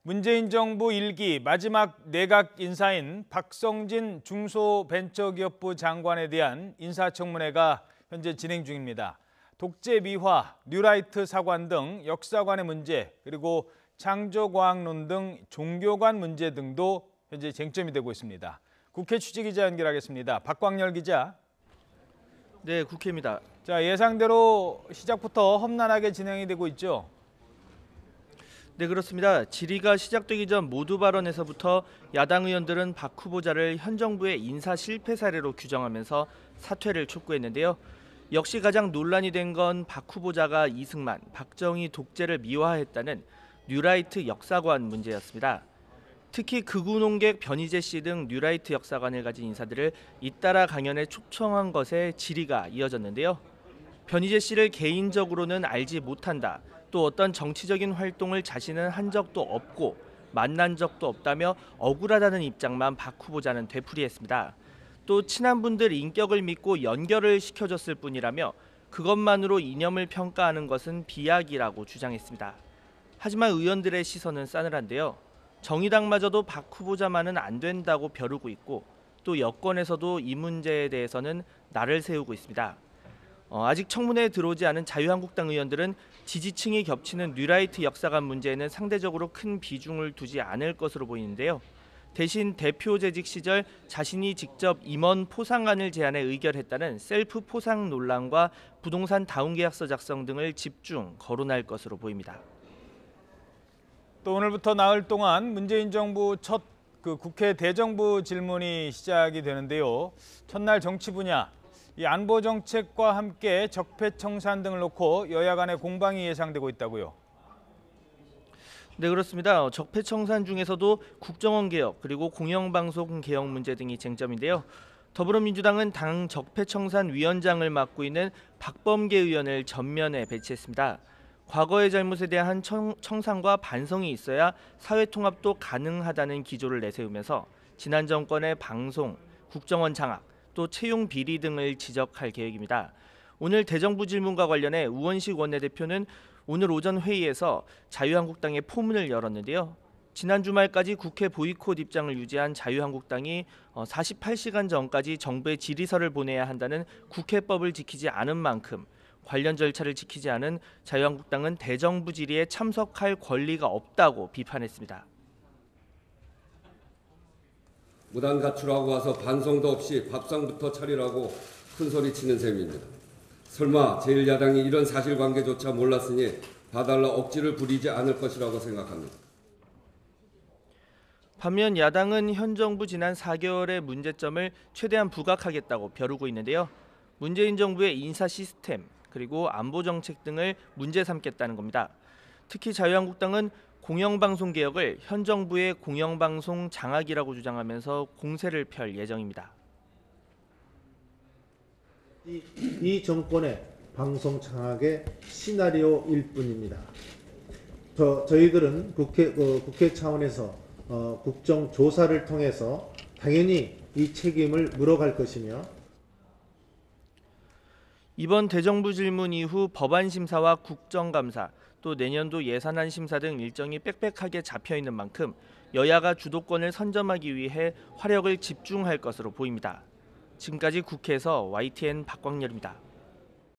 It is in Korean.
문재인 정부 1기 마지막 내각 인사인 박성진 중소벤처기업부 장관에 대한 인사청문회가 현재 진행 중입니다. 독재 미화, 뉴라이트 사관 등 역사관의 문제, 그리고 창조과학론 등 종교관 문제 등도 현재 쟁점이 되고 있습니다. 국회 취재기자 연결하겠습니다. 박광열 기자. 네, 국회입니다. 자, 예상대로 시작부터 험난하게 진행이 되고 있죠. 네, 그렇습니다. 질의가 시작되기 전 모두 발언에서부터 야당 의원들은 박 후보자를 현 정부의 인사 실패 사례로 규정하면서 사퇴를 촉구했는데요. 역시 가장 논란이 된 건 박 후보자가 이승만, 박정희 독재를 미화했다는 뉴라이트 역사관 문제였습니다. 특히 극우 농객 변희재 씨 등 뉴라이트 역사관을 가진 인사들을 잇따라 강연에 초청한 것에 질의가 이어졌는데요. 변희재 씨를 개인적으로는 알지 못한다. 또 어떤 정치적인 활동을 자신은 한 적도 없고 만난 적도 없다며 억울하다는 입장만 박 후보자는 되풀이했습니다. 또 친한 분들 인격을 믿고 연결을 시켜줬을 뿐이라며 그것만으로 이념을 평가하는 것은 비약이라고 주장했습니다. 하지만 의원들의 시선은 싸늘한데요. 정의당마저도 박 후보자만은 안 된다고 벼르고 있고 또 여권에서도 이 문제에 대해서는 날을 세우고 있습니다. 아직 청문회에 들어오지 않은 자유한국당 의원들은 지지층이 겹치는 뉴라이트 역사관 문제에는 상대적으로 큰 비중을 두지 않을 것으로 보이는데요. 대신 대표 재직 시절 자신이 직접 임원 포상안을 제안해 의결했다는 셀프 포상 논란과 부동산 다운계약서 작성 등을 집중 거론할 것으로 보입니다. 또 오늘부터 나흘 동안 문재인 정부 첫 국회 대정부 질문이 시작이 되는데요. 첫날 정치 분야, 이 안보 정책과 함께 적폐청산 등을 놓고 여야 간의 공방이 예상되고 있다고요. 네, 그렇습니다. 적폐청산 중에서도 국정원 개혁 그리고 공영방송 개혁 문제 등이 쟁점인데요. 더불어민주당은 당 적폐청산위원장을 맡고 있는 박범계 의원을 전면에 배치했습니다. 과거의 잘못에 대한 청산과 반성이 있어야 사회통합도 가능하다는 기조를 내세우면서 지난 정권의 방송, 국정원 장악, 또 채용 비리 등을 지적할 계획입니다. 오늘 대정부 질문과 관련해 우원식 원내대표는 오늘 오전 회의에서 자유한국당의 포문을 열었는데요. 지난 주말까지 국회 보이콧 입장을 유지한 자유한국당이 48시간 전까지 정부에 질의서를 보내야 한다는 국회법을 지키지 않은 만큼 관련 절차를 지키지 않은 자유한국당은 대정부 질의에 참석할 권리가 없다고 비판했습니다. 무단 가출하고 와서 반성도 없이 밥상부터 차리라고 큰소리치는 셈입니다. 설마 제1야당이 이런 사실관계조차 몰랐으니 봐달라 억지를 부리지 않을 것이라고 생각합니다. 반면 야당은 현 정부 지난 4개월의 문제점을 최대한 부각하겠다고 벼르고 있는데요. 문재인 정부의 인사 시스템 그리고 안보 정책 등을 문제 삼겠다는 겁니다. 특히 자유한국당은 공영방송 개혁을 현 정부의 공영방송 장악이라고 주장하면서 공세를 펼 예정입니다. 이 정권의 방송 장악의 시나리오일 뿐입니다. 저희들은 국회 차원에서 국정조사를 통해서 당연히 이 책임을 물어갈 것이며 이번 대정부 질문 이후 법안 심사와 국정감사, 또 내년도 예산안 심사 등 일정이 빽빽하게 잡혀있는 만큼 여야가 주도권을 선점하기 위해 화력을 집중할 것으로 보입니다. 지금까지 국회에서 YTN 박광열입니다.